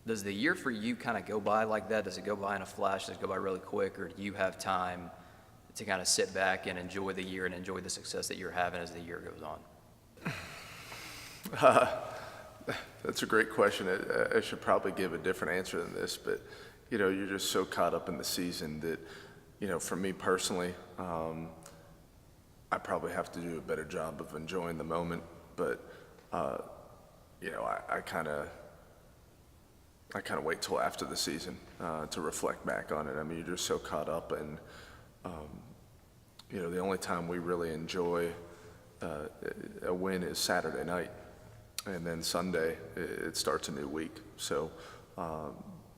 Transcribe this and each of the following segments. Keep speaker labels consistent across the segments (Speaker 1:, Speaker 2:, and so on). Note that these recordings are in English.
Speaker 1: Does the year for you kind of go by like that? Does it go by in a flash? Does it go by really quick? Or do you have time to kind of sit back and enjoy the year and enjoy the success that you're having as the year goes on?
Speaker 2: That's a great question. I should probably give a different answer than this, but, you're just so caught up in the season that, for me personally, I probably have to do a better job of enjoying the moment. But, I kind of wait till after the season to reflect back on it. I mean, you're just so caught up, and the only time we really enjoy a win is Saturday night, and then Sunday it starts a new week. So,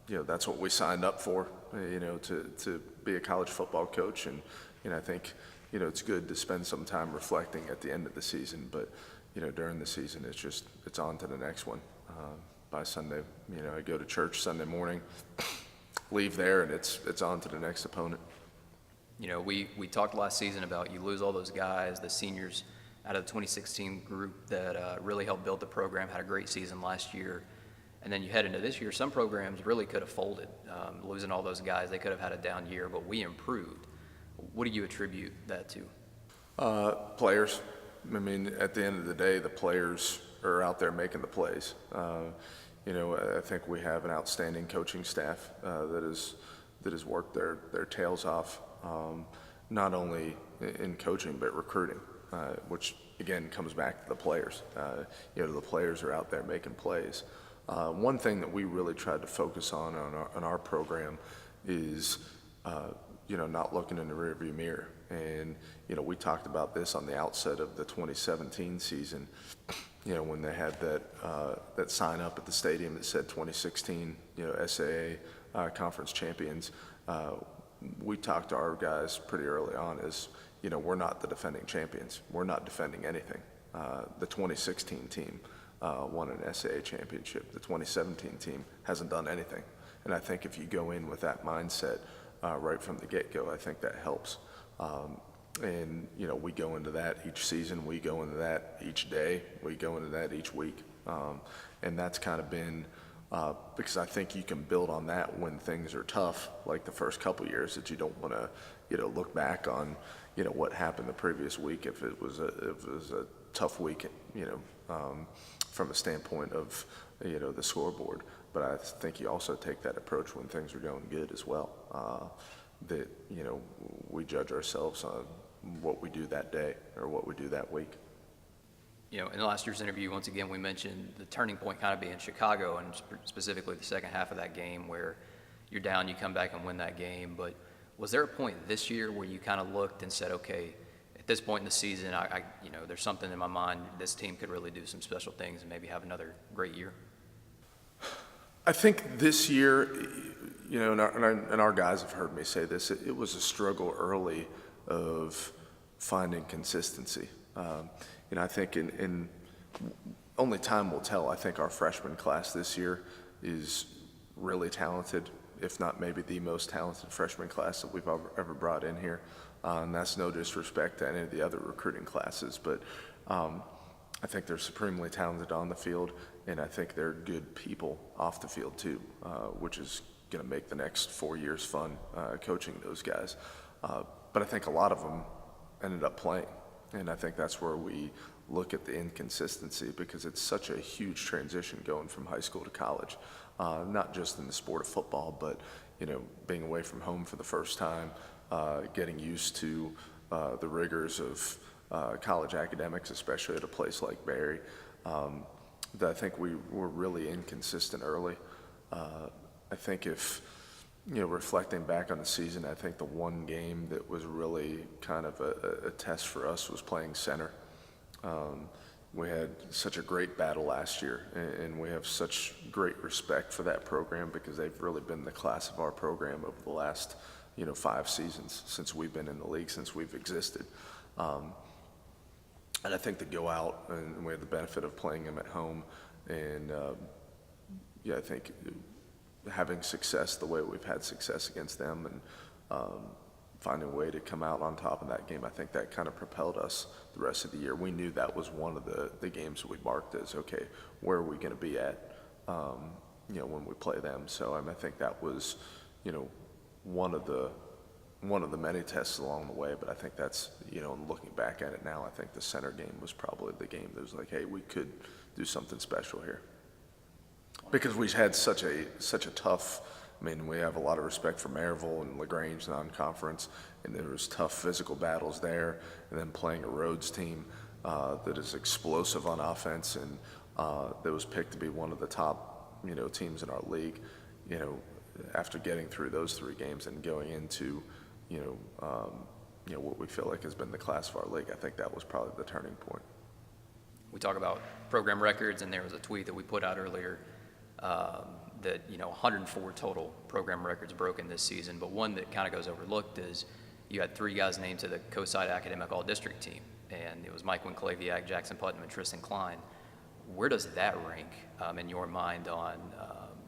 Speaker 2: that's what we signed up for, to be a college football coach, and I think it's good to spend some time reflecting at the end of the season, but during the season it's on to the next one. By Sunday, I go to church Sunday morning, leave there, and it's on to the next opponent.
Speaker 1: We talked last season about you lose all those guys, the seniors out of the 2016 group that really helped build the program, had a great season last year. And then you head into this year, some programs really could have folded. Losing all those guys, they could have had a down year, but we improved. What do you attribute that to?
Speaker 2: Players. I mean, at the end of the day, the players are out there making the plays. I think we have an outstanding coaching staff that has worked their tails off, not only in coaching but recruiting, which again comes back to the players. The players are out there making plays. One thing that we really tried to focus on our program is not looking in the rearview mirror. And we talked about this on the outset of the 2017 season. When they had that sign up at the stadium that said 2016, SAA conference champions. We talked to our guys pretty early on as, we're not the defending champions. We're not defending anything. The 2016 team won an SAA championship. The 2017 team hasn't done anything. And I think if you go in with that mindset right from the get-go, I think that helps. And we go into that each season, we go into that each day, we go into that each week. And that's kind of been, because I think you can build on that when things are tough, like the first couple of years, that you don't want to, look back on, what happened the previous week if it was a tough week, from a standpoint of, the scoreboard. But I think you also take that approach when things are going good as well. That, we judge ourselves on what we do that day or what we do that week.
Speaker 1: In last year's interview, once again, we mentioned the turning point kind of being Chicago, and specifically the second half of that game where you're down, you come back and win that game. But was there a point this year where you kind of looked and said, okay, at this point in the season, I there's something in my mind, this team could really do some special things and maybe have another great year?
Speaker 2: I think this year, and our guys have heard me say this, it was a struggle early of finding consistency. I think in only time will tell. I think our freshman class this year is really talented, if not maybe the most talented freshman class that we've ever brought in here. And that's no disrespect to any of the other recruiting classes, but I think they're supremely talented on the field, and I think they're good people off the field too, which is going to make the next 4 years fun coaching those guys. But I think a lot of them ended up playing, and I think that's where we look at the inconsistency, because it's such a huge transition going from high school to college, not just in the sport of football, but being away from home for the first time, getting used to the rigors of college academics, especially at a place like Barry. That I think we were really inconsistent early. I think if, reflecting back on the season, I think the one game that was really kind of a test for us was playing center. We had such a great battle last year, and we have such great respect for that program because they've really been the class of our program over the last, 5 seasons since we've been in the league, since we've existed. And I think to go out, and we had the benefit of playing them at home, and I think having success the way we've had success against them, and finding a way to come out on top of that game, I think that kind of propelled us the rest of the year. We knew that was one of the games that we marked as, okay, where are we going to be at when we play them. So I think that was, one of the many tests along the way. But I think that's, looking back at it now, I think the center game was probably the game that was like, hey, we could do something special here. Because we had such a tough, we have a lot of respect for Maryville and LaGrange non-conference, and there was tough physical battles there, and then playing a Rhodes team that is explosive on offense, and that was picked to be one of the top, teams in our league. After getting through those 3 games and going into, what we feel like has been the class of our league, I think that was probably the turning point.
Speaker 1: We talk about program records, and there was a tweet that we put out earlier that 104 total program records broken this season, but one that kind of goes overlooked is you had 3 guys named to the COSIDA Academic All-District team, and it was Mike Winkleviak, Jackson Putnam, and Tristan Klein. Where does that rank in your mind on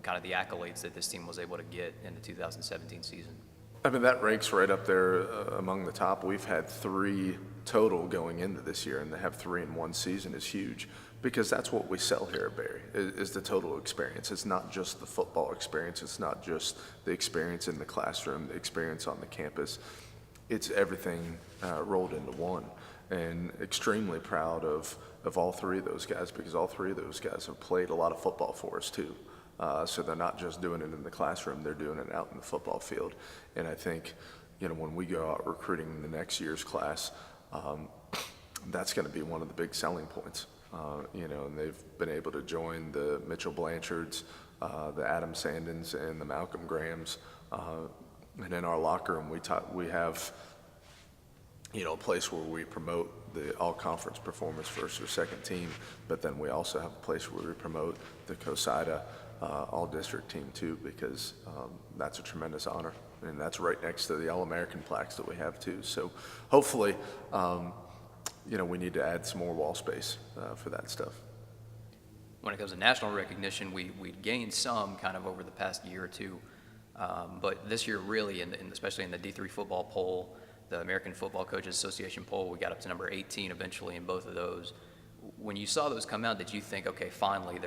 Speaker 1: kind of the accolades that this team was able to get in the 2017 season?
Speaker 2: That ranks right up there among the top. We've had 3 total going into this year, and to have 3 in one season is huge, because that's what we sell here at Berry, is the total experience. It's not just the football experience. It's not just the experience in the classroom, the experience on the campus. It's everything rolled into one. And extremely proud of all 3 of those guys, because all 3 of those guys have played a lot of football for us too. So they're not just doing it in the classroom, they're doing it out in the football field. And I think, when we go out recruiting the next year's class, that's going to be one of the big selling points. And they've been able to join the Mitchell Blanchards, the Adam Sandins, and the Malcolm Grahams. And in our locker room, we have, a place where we promote the all-conference performers first or second team, but then we also have a place where we promote the COSIDA all-district team too, because that's a tremendous honor, and that's right next to the All-American plaques that we have too. So hopefully, we need to add some more wall space for that stuff.
Speaker 1: When it comes to national recognition, we gained some kind of over the past year or two, but this year really, especially in the D3 football poll, the American Football Coaches Association poll, we got up to number 18 eventually in both of those. When you saw those come out, did you think, okay, finally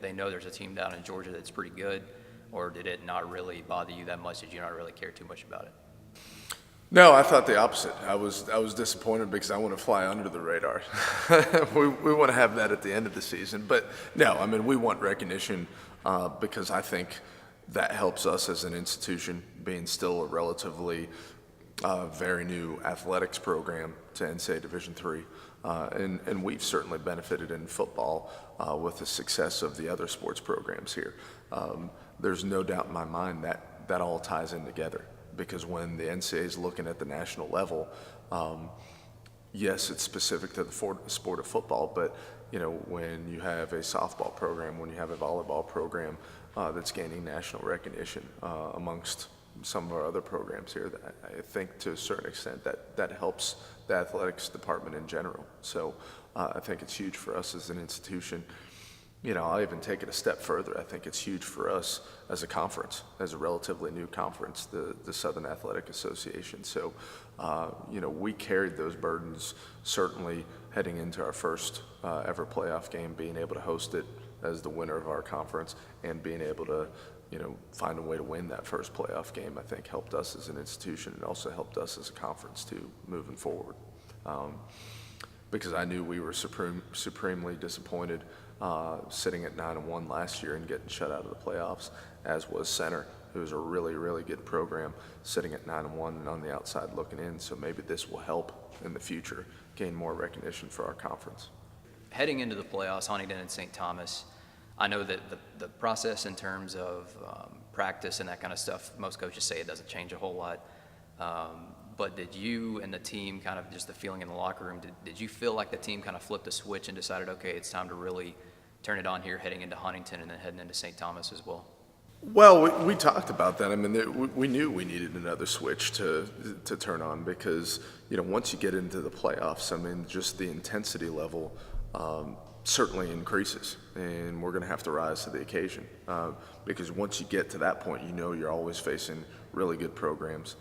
Speaker 1: they know there's a team down in Georgia that's pretty good, or did it not really bother you that much? Did you not really care too much about it?
Speaker 2: No, I thought the opposite. I was disappointed because I want to fly under the radar. we want to have that at the end of the season. But no, we want recognition because I think that helps us as an institution, being still a relatively very new athletics program to NCAA Division III. And we've certainly benefited in football with the success of the other sports programs here. There's no doubt in my mind that all ties in together, because when the NCAA is looking at the national level, yes, it's specific to the sport of football, but when you have a softball program, when you have a volleyball program that's gaining national recognition amongst some of our other programs here, that I think to a certain extent that helps the athletics department in general. So I think it's huge for us as an institution. I'll even take it a step further. I think it's huge for us as a conference, as a relatively new conference, the Southern Athletic Association. So, we carried those burdens certainly heading into our first ever playoff game, being able to host it as the winner of our conference, and being able to find a way to win that first playoff game, I think helped us as an institution, and also helped us as a conference too, moving forward. Because I knew we were supremely disappointed sitting at 9-1 last year and getting shut out of the playoffs, as was Center, who was a really, really good program, sitting at 9-1 and on the outside looking in. So maybe this will help in the future gain more recognition for our conference.
Speaker 1: Heading into the playoffs, Huntington and St. Thomas, I know that the process in terms of practice and that kind of stuff, most coaches say it doesn't change a whole lot. But did you and the team, kind of just the feeling in the locker room, did you feel like the team kind of flipped a switch and decided, okay, it's time to really turn it on here heading into Huntington and then heading into St. Thomas as well?
Speaker 2: Well, we talked about that. We knew we needed another switch to turn on, because, once you get into the playoffs, just the intensity level certainly increases, and we're going to have to rise to the occasion, because once you get to that point, you're always facing really good programs.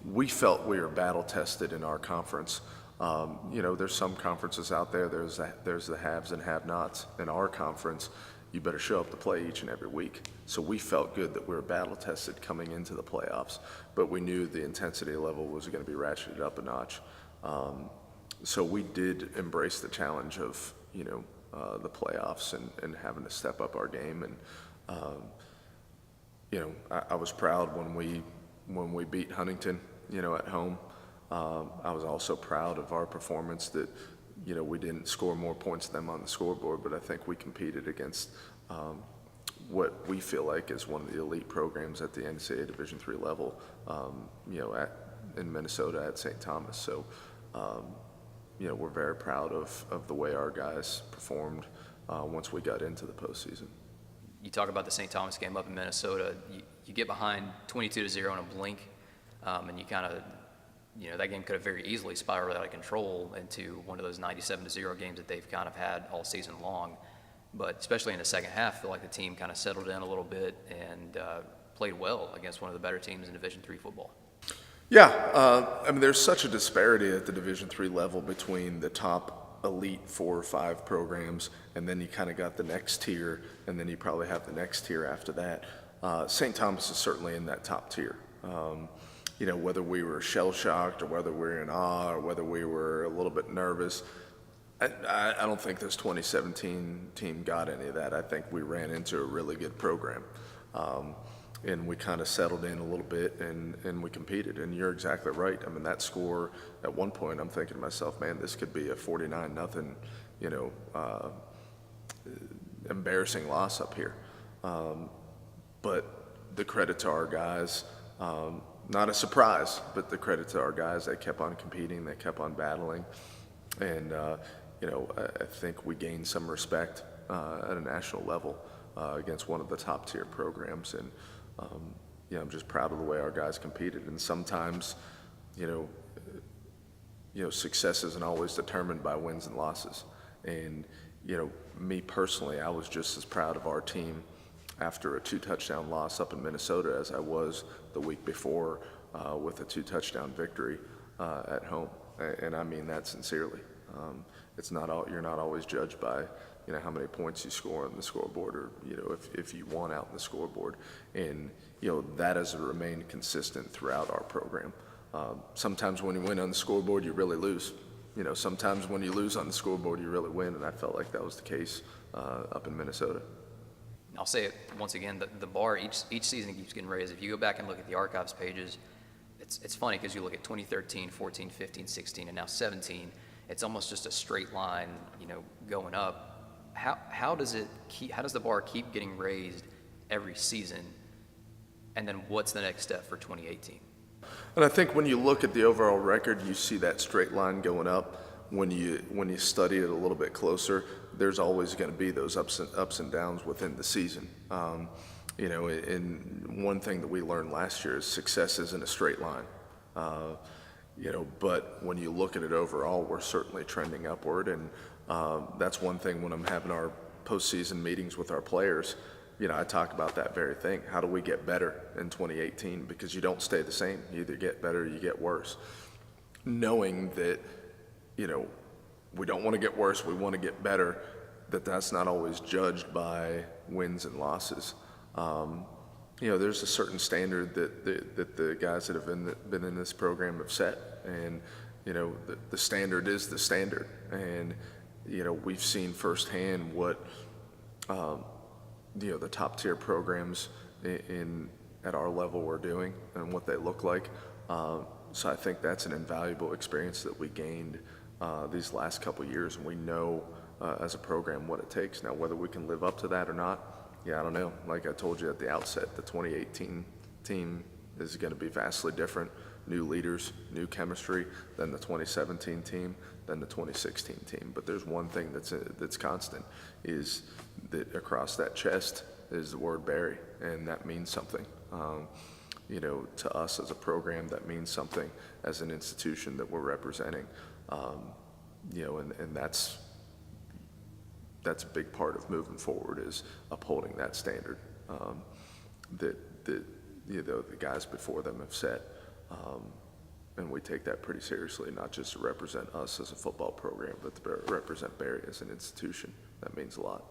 Speaker 2: We felt we were battle tested in our conference. There's some conferences out there, there's the haves and have-nots. In our conference, you better show up to play each and every week. So we felt good that we were battle tested coming into the playoffs, but we knew the intensity level was going to be ratcheted up a notch. So we did embrace the challenge of, the playoffs and having to step up our game. And, I was proud when we beat Huntington, at home. I was also proud of our performance that, we didn't score more points than them on the scoreboard, but I think we competed against what we feel like is one of the elite programs at the NCAA Division III level, in Minnesota at St. Thomas. So, we're very proud of the way our guys performed once we got into the postseason.
Speaker 1: You talk about the St. Thomas game up in Minnesota. You get behind 22-0 in a blink, and you kind of, that game could have very easily spiraled out of control into one of those 97-0 games that they've kind of had all season long. But especially in the second half, I feel like the team kind of settled in a little bit and played well against one of the better teams in Division III football.
Speaker 2: Yeah, there's such a disparity at the Division III level between the top elite 4 or 5 programs, and then you kind of got the next tier, and then you probably have the next tier after that. St. Thomas is certainly in that top tier. Whether we were shell-shocked or whether we were in awe or whether we were a little bit nervous, I don't think this 2017 team got any of that. I think we ran into a really good program. And we kind of settled in a little bit and we competed. And you're exactly right. That score, at one point, I'm thinking to myself, man, this could be a 49-0, embarrassing loss up here. But the credit to our guys, not a surprise, but the credit to our guys, they kept on competing, they kept on battling. And, I think we gained some respect at a national level against one of the top tier programs. And, I'm just proud of the way our guys competed. And sometimes, success isn't always determined by wins and losses. And, me personally, I was just as proud of our team after a 2-touchdown loss up in Minnesota as I was the week before with a 2-touchdown victory at home. And I mean that sincerely. You're not always judged by how many points you score on the scoreboard, or if you won out in the scoreboard. And that has remained consistent throughout our program. Sometimes when you win on the scoreboard, you really lose. Sometimes when you lose on the scoreboard, you really win, and I felt like that was the case up in Minnesota.
Speaker 1: I'll say it once again, the bar each season keeps getting raised. If you go back and look at the archives pages, it's funny because you look at 2013, 14, 15, 16, and now 17. It's almost just a straight line, going up. How does the bar keep getting raised every season? And then what's the next step for 2018?
Speaker 2: And I think when you look at the overall record, you see that straight line going up. When you study it a little bit closer, there's always going to be those ups and downs within the season. And one thing that we learned last year is success isn't a straight line. But when you look at it overall, we're certainly trending upward. And that's one thing when I'm having our postseason meetings with our players, I talk about that very thing. How do we get better in 2018? Because you don't stay the same. You either get better or you get worse. Knowing that, we don't want to get worse, we want to get better, that's not always judged by wins and losses. There's a certain standard that the guys that have been in this program have set, and the standard is the standard. And we've seen firsthand what the top tier programs at our level were doing and what they look like. So I think that's an invaluable experience that we gained these last couple years, and we know as a program what it takes. Now, whether we can live up to that or not, I don't know. Like I told you at the outset, the 2018 team is going to be vastly different. New leaders, new chemistry than the 2017 team, than the 2016 team. But there's one thing that's constant, is that across that chest is the word Barry, and that means something. To us as a program, that means something as an institution that we're representing. And that's a big part of moving forward, is upholding that standard that the guys before them have set. And we take that pretty seriously, not just to represent us as a football program, but to represent Barry as an institution. That means a lot.